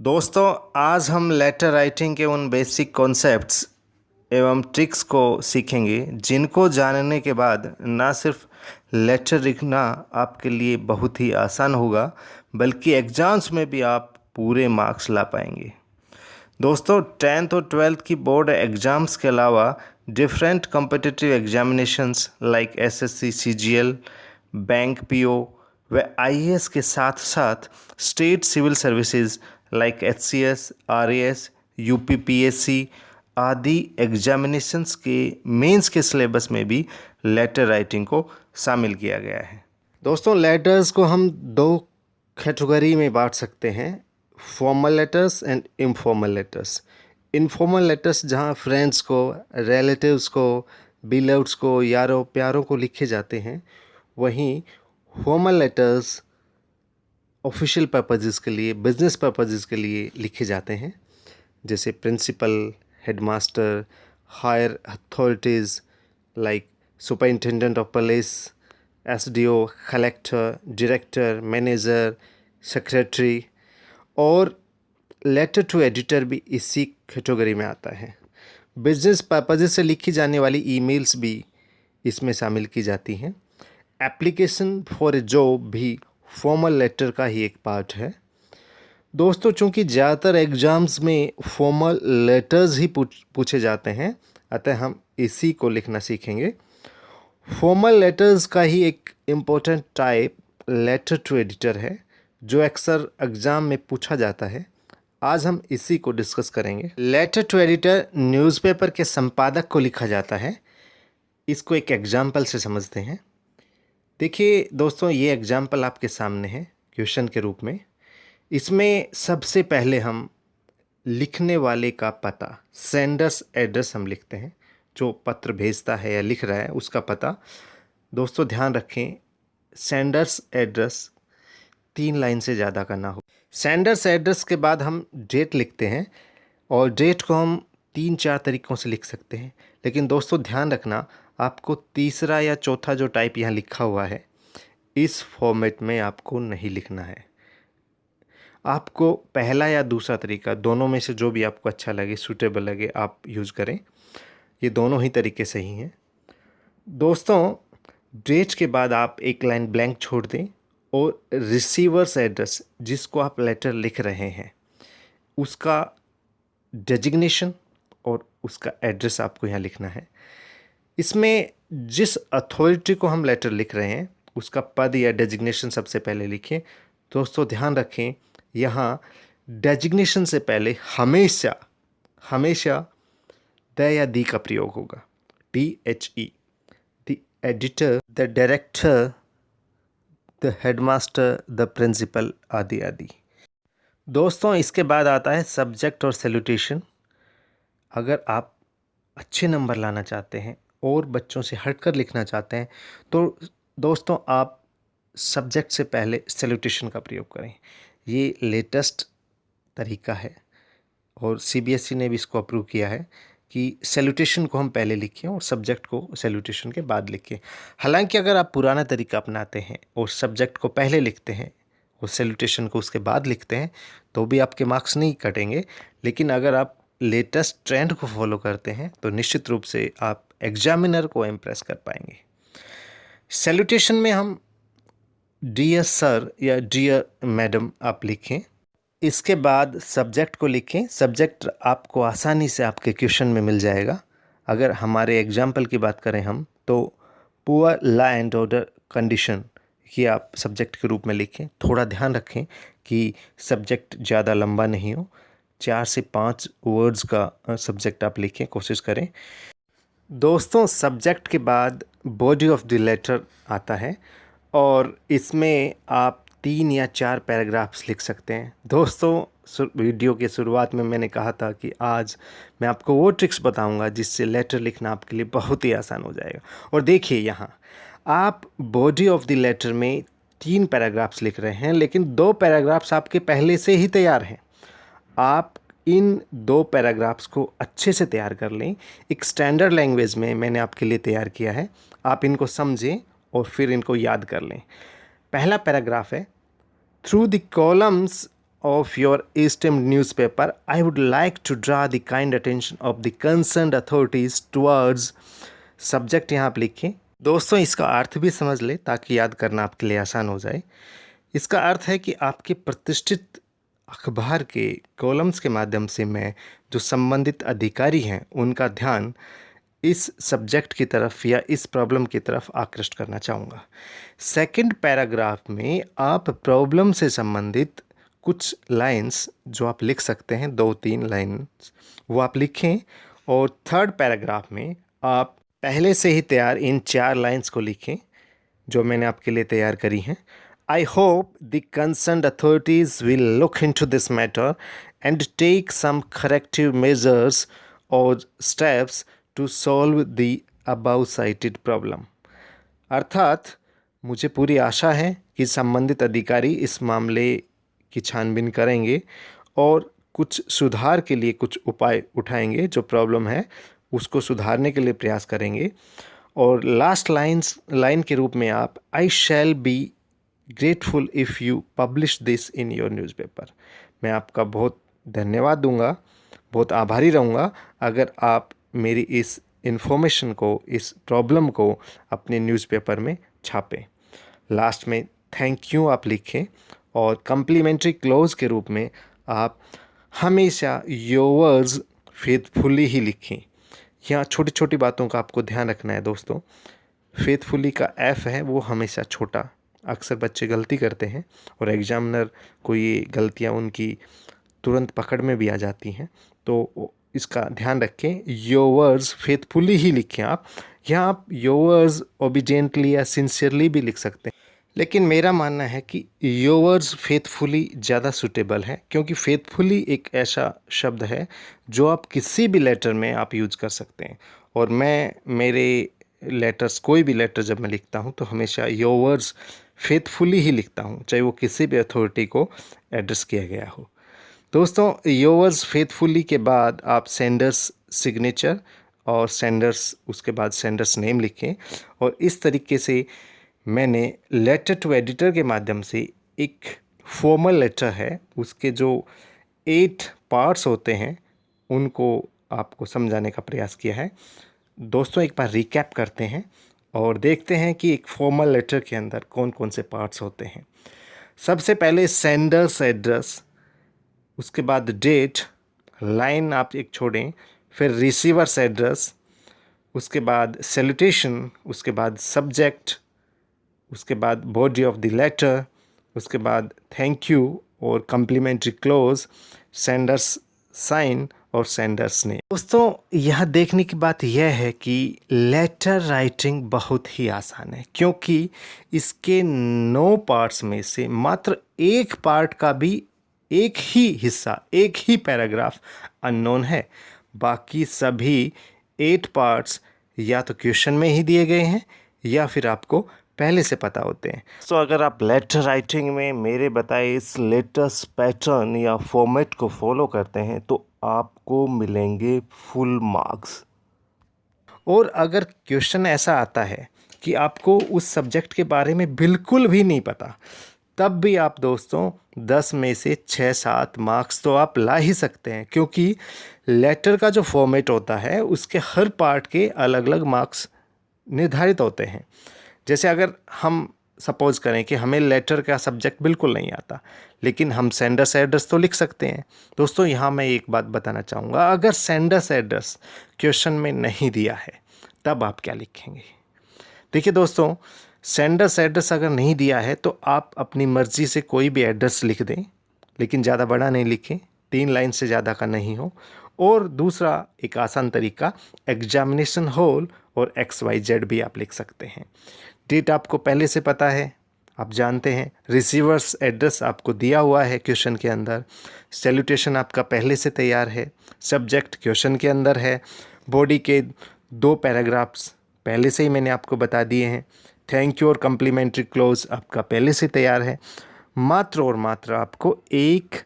दोस्तों, आज हम लेटर राइटिंग के उन बेसिक कॉन्सेप्ट्स एवं ट्रिक्स को सीखेंगे जिनको जानने के बाद ना सिर्फ लेटर लिखना आपके लिए बहुत ही आसान होगा बल्कि एग्ज़ाम्स में भी आप पूरे मार्क्स ला पाएंगे। दोस्तों, 10th और 12th की बोर्ड एग्ज़ाम्स के अलावा different competitive examinations like SSC, CGL, bank PO व आईएएस के साथ साथ state civil services like HCS, RAS, UPPSC आदि एग्जामिनेशंस के मेंस के सिलेबस में भी लेटर राइटिंग को शामिल किया गया है। दोस्तों, लेटर्स को हम दो कैटेगरी में बांट सकते हैं, formal letters and informal letters. Informal letters जहां फ्रेंड्स को, रिलेटिव्स को, बिलव्ड्स को, यारों प्यारों को लिखे जाते हैं, वहीं फॉर्मल लेटर्स ऑफिशियल पर्पसेस के लिए, बिजनेस पर्पसेस के लिए लिखे जाते हैं, जैसे principal, headmaster, higher authorities like superintendent of police, SDO, collector, director, manager, secretary, और लेटर टू एडिटर भी इसी कैटेगरी में आता है। बिजनेस पर्पसेस से लिखी जाने वाली ईमेल्स भी इसमें शामिल की जाती हैं। एप्लीकेशन फॉर ए जॉब भी फॉर्मल लेटर का ही एक पार्ट है। दोस्तों, चूंकि ज़्यादातर एग्ज़ाम्स में फॉर्मल लेटर्स ही पूछे जाते हैं, अतः हम इसी को लिखना सीखेंगे। फॉर्मल लेटर्स का ही एक important type letter to editor है, जो अक्सर एग्ज़ाम में पूछा जाता है। आज हम इसी को डिस्कस करेंगे। लेटर टू एडिटर न्यूज़पेपर के संपादक को लिखा जाता है। इसको एक एग्जाम्पल से समझते हैं। देखिए दोस्तों, ये एग्जाम्पल आपके सामने है क्वेश्चन के रूप में। इसमें सबसे पहले हम लिखने वाले का पता, सेंडर्स एड्रेस हम लिखते हैं, जो पत्र भेजता है या लिख रहा है उसका पता। दोस्तों ध्यान रखें, सेंडर्स एड्रेस 3 लाइन से ज़्यादा का ना हो। सेंडर्स एड्रेस के बाद हम डेट लिखते हैं, और डेट को हम 3-4 तरीक़ों से लिख सकते हैं, लेकिन दोस्तों ध्यान रखना, आपको तीसरा या चौथा जो टाइप यहाँ लिखा हुआ है, इस फॉर्मेट में आपको नहीं लिखना है। आपको पहला या दूसरा तरीका, दोनों में से जो भी आपको अच्छा लगे, सूटेबल लगे, आप यूज़ करें। ये दोनों ही तरीके सही हैं। दोस्तों, डेट के बाद आप एक लाइन ब्लैंक छोड़ दें और रिसीवर्स एड्रेस, जिसको आप लेटर लिख रहे हैं, उसका डेजिग्नेशन और उसका एड्रेस आपको यहाँ लिखना है। इसमें जिस अथॉरिटी को हम लेटर लिख रहे हैं उसका पद या डेजिग्नेशन सबसे पहले लिखें। दोस्तों ध्यान रखें, यहाँ डेजिग्नेशन से पहले हमेशा द या दी का प्रयोग होगा। DHE, the editor, the director, the headmaster, the principal आदि आदि। दोस्तों, इसके बाद आता है सब्जेक्ट और सैल्यूटेशन। अगर आप अच्छे नंबर लाना चाहते हैं और बच्चों से हटकर लिखना चाहते हैं, तो दोस्तों आप सब्जेक्ट से पहले सैल्यूटेशन का प्रयोग करें। ये लेटेस्ट तरीका है और CBSE ने भी इसको अप्रूव किया है कि सैल्यूटेशन को हम पहले लिखें और सब्जेक्ट को सैल्यूटेशन के बाद लिखें। हालांकि अगर आप पुराना तरीका अपनाते हैं और सब्जेक्ट को पहले लिखते हैं और सैल्यूटेशन को उसके बाद लिखते हैं, तो भी आपके मार्क्स नहीं कटेंगे। लेकिन अगर आप लेटेस्ट ट्रेंड को फॉलो करते हैं तो निश्चित रूप से आप एग्जामिनर को इम्प्रेस कर पाएंगे। सैल्यूटेशन में हम डियर सर या डियर मैडम आप लिखें। इसके बाद सब्जेक्ट को लिखें। सब्जेक्ट आपको आसानी से आपके क्वेश्चन में मिल जाएगा। अगर हमारे एग्जाम्पल की बात करें हम, तो poor law and order condition, ये आप सब्जेक्ट के रूप में लिखें। थोड़ा ध्यान रखें कि सब्जेक्ट ज़्यादा लंबा नहीं हो, 4 से 5 वर्ड्स का सब्जेक्ट आप लिखें, कोशिश करें। दोस्तों, सब्जेक्ट के बाद बॉडी ऑफ द लेटर आता है और इसमें आप 3 या 4 पैराग्राफ्स लिख सकते हैं। दोस्तों, वीडियो के शुरुआत में मैंने कहा था कि आज मैं आपको वो ट्रिक्स बताऊंगा जिससे लेटर लिखना आपके लिए बहुत ही आसान हो जाएगा। और देखिए, यहाँ आप बॉडी ऑफ द लेटर में 3 पैराग्राफ्स लिख रहे हैं, लेकिन 2 पैराग्राफ्स आपके पहले से ही तैयार हैं। आप इन 2 पैराग्राफ्स को अच्छे से तैयार कर लें। एक स्टैंडर्ड लैंग्वेज में मैंने आपके लिए तैयार किया है, आप इनको समझें और फिर इनको याद कर लें। पहला पैराग्राफ है, through the columns of your esteemed newspaper, I would like to draw the kind attention of the concerned authorities towards subject यहाँ आप लिखें। दोस्तों इसका अर्थ भी समझ ले ताकि याद करना आपके लिए आसान हो जाए। इसका अर्थ है कि आपके प्रतिष्ठित अखबार के कॉलम्स के माध्यम से मैं जो संबंधित अधिकारी हैं उनका ध्यान इस सब्जेक्ट की तरफ या इस प्रॉब्लम की तरफ आकृष्ट करना चाहूँगा। सेकंड पैराग्राफ में आप प्रॉब्लम से संबंधित कुछ लाइंस जो आप लिख सकते हैं, 2-3 लाइंस वो आप लिखें। और थर्ड पैराग्राफ में आप पहले से ही तैयार इन 4 लाइंस को लिखें जो मैंने आपके लिए तैयार करी हैं। I hope the concerned authorities will look into this matter and take some corrective measures or steps to solve the above cited problem। अर्थात मुझे पूरी आशा है कि संबंधित अधिकारी इस मामले की छानबीन करेंगे और कुछ सुधार के लिए कुछ उपाय उठाएंगे, जो प्रॉब्लम है उसको सुधारने के लिए प्रयास करेंगे। और लास्ट लाइन के रूप में आप I shall be grateful if you publish this in your newspaper. मैं आपका बहुत धन्यवाद दूंगा, बहुत आभारी रहूँगा अगर आप मेरी इस इन्फॉर्मेशन को, इस प्रॉब्लम को अपने न्यूज़पेपर में छापें। लास्ट में थैंक यू आप लिखें और कम्प्लीमेंट्री क्लोज के रूप में आप हमेशा योवर्स फेथफुली ही लिखें। यहाँ छोटी छोटी बातों का आपको ध्यान रखना है दोस्तों। फेथफुली का एफ है वो हमेशा छोटा, अक्सर बच्चे गलती करते हैं और एग्जामिनर को ये गलतियाँ उनकी तुरंत पकड़ में भी आ जाती हैं, तो इसका ध्यान रखें। योवर्स फेथफुली ही लिखें आप। यहाँ आप योवर्स ओबीडियंटली या सिंसियरली भी लिख सकते हैं, लेकिन मेरा मानना है कि योवर्स फेथफुली ज़्यादा सूटेबल है, क्योंकि फेथफुली एक ऐसा शब्द है जो आप किसी भी लेटर में आप यूज़ कर सकते हैं। और मैं मेरे लेटर्स, कोई भी लेटर जब मैं लिखता हूँ तो हमेशा योवर्स फेथफुली ही लिखता हूँ, चाहे वो किसी भी अथॉरिटी को एड्रेस किया गया हो। दोस्तों योवर्स फेथफुली के बाद आप सेंडर्स सिग्नेचर और सेंडर्स, उसके बाद सेंडर्स नेम लिखें। और इस तरीके से मैंने लेटर टू एडिटर के माध्यम से एक फॉर्मल लेटर है, उसके जो 8 पार्ट्स होते हैं उनको आपको समझाने का प्रयास किया है। दोस्तों एक बार रिकैप करते हैं और देखते हैं कि एक फॉर्मल लेटर के अंदर कौन कौन से पार्ट्स होते हैं। सबसे पहले सेंडर्स एड्रेस, उसके बाद डेट, लाइन आप एक छोड़ें, फिर रिसीवर्स एड्रेस, उसके बाद सैल्यूटेशन, उसके बाद सब्जेक्ट, उसके बाद बॉडी ऑफ द लेटर, उसके बाद थैंक यू और कम्प्लीमेंट्री क्लोज, सेंडर्स साइन और सेंडर्स नेम। दोस्तों यह देखने की बात यह है कि लेटर राइटिंग बहुत ही आसान है, क्योंकि इसके 9 पार्ट्स में से मात्र एक पार्ट का भी एक ही हिस्सा, एक ही पैराग्राफ अननोन है। बाकी सभी 8 पार्ट्स या तो क्वेश्चन में ही दिए गए हैं या फिर आपको पहले से पता होते हैं। तो अगर आप लेटर राइटिंग में मेरे बताए इस लेटेस्ट पैटर्न या फॉर्मेट को फॉलो करते हैं तो आपको मिलेंगे फुल मार्क्स। और अगर क्वेश्चन ऐसा आता है कि आपको उस सब्जेक्ट के बारे में बिल्कुल भी नहीं पता, तब भी आप दोस्तों 10 में से 6-7 मार्क्स तो आप ला ही सकते हैं, क्योंकि लेटर का जो फॉर्मेट होता है उसके हर पार्ट के अलग अलग मार्क्स निर्धारित होते हैं। जैसे अगर हम सपोज़ करें कि हमें लेटर का सब्जेक्ट बिल्कुल नहीं आता, लेकिन हम सेंडर्स एड्रेस तो लिख सकते हैं। दोस्तों यहाँ मैं एक बात बताना चाहूँगा, अगर सेंडर्स एड्रेस क्वेश्चन में नहीं दिया है तब आप क्या लिखेंगे? देखिए दोस्तों, सेंडर्स एड्रेस अगर नहीं दिया है तो आप अपनी मर्ज़ी से कोई भी एड्रेस लिख दें, लेकिन ज़्यादा बड़ा नहीं लिखें, 3 लाइन से ज़्यादा का नहीं हो। और दूसरा एक आसान तरीका, एग्जामिनेशन हॉल और XYZ भी आप लिख सकते हैं। डेट आपको पहले से पता है, आप जानते हैं। रिसीवर्स एड्रेस आपको दिया हुआ है क्वेश्चन के अंदर। सैल्यूटेशन आपका पहले से तैयार है। सब्जेक्ट क्वेश्चन के अंदर है। बॉडी के 2 पैराग्राफ्स पहले से ही मैंने आपको बता दिए हैं। थैंक यू और कम्प्लीमेंट्री क्लोज आपका पहले से तैयार है। मात्र और मात्र आपको एक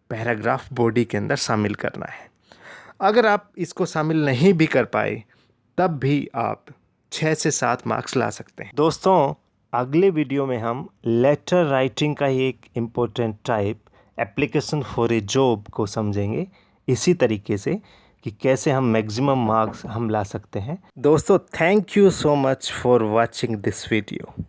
पैराग्राफ बॉडी के अंदर शामिल करना है। अगर आप इसको शामिल नहीं भी कर पाए तब भी आप 6 से 7 मार्क्स ला सकते हैं। दोस्तों अगले वीडियो में हम लेटर राइटिंग का एक important type application for a job को समझेंगे इसी तरीके से कि कैसे हम मैक्सिमम मार्क्स हम ला सकते हैं। दोस्तों, thank you so much for watching this video.